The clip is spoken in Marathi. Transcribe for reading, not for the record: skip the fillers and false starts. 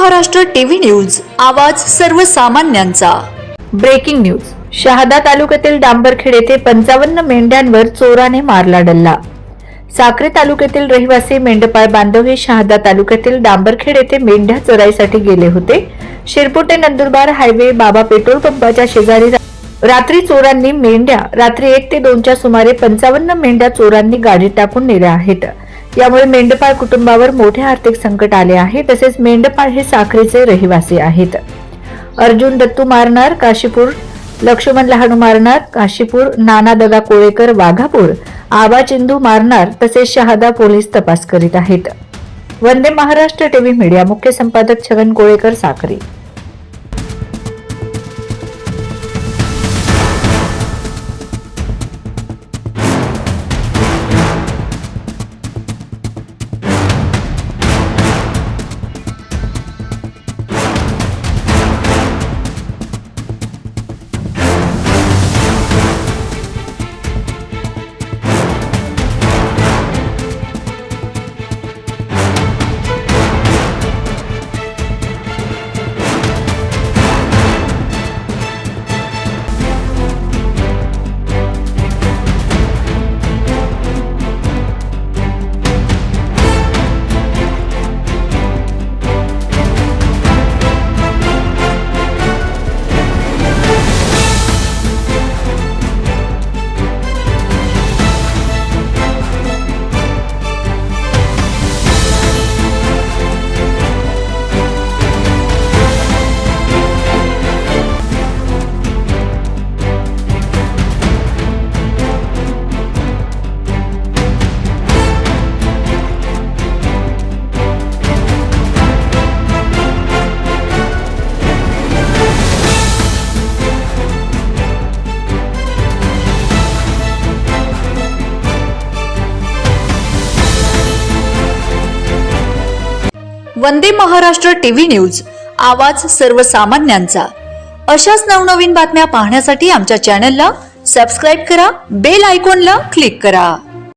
महाराष्ट्र टीव्ही न्यूज, आवाज सर्वसामान्यांचा। Breaking news. शहादा तालुक्यातील डांबरखेड येथे 55 मेंढ्यांवर चोराने मारला डल्ला। साक्री तालुक्यातील रहिवासी मेंढपाळ बांधव हे शहादा तालुक्यातील डांबरखेड येथे मेंढ्या चराईसाठी गेले होते। शिरपुटे नंदुरबार हायवे बाबा पेट्रोल पंपाच्या शेजारी रात्री चोरांनी मेंढ्या रात्री 1 ते 2 च्या सुमारे 55 मेंढ्या चोरांनी गाडीत टाकून नेल्या आहेत। यामुळे मेंढपाळ कुटुंबावर मोठे आर्थिक संकट आले आहे। तसेच मेंढपाळ हे साखरेचे रहिवासी आहेत। अर्जुन दत्तू मारनार काशीपूर, लक्ष्मण लहानू मारनार काशीपूर, नाना दगा कोळेकर वाघापूर, आबा चिंदू मारनार तसेच शहादा पोलीस तपास करीत आहेत। वंदे महाराष्ट्र टीव्ही मीडिया, मुख्य संपादक छगन कोळेकर, साक्री। वंदे महाराष्ट्र टीव्ही न्यूज, आवाज सर्वसामान्यांचा। अशाच नवनवीन बातम्या पाहण्यासाठी आमच्या चॅनलला सबस्क्राइब करा, बेल आयकॉनला क्लिक करा।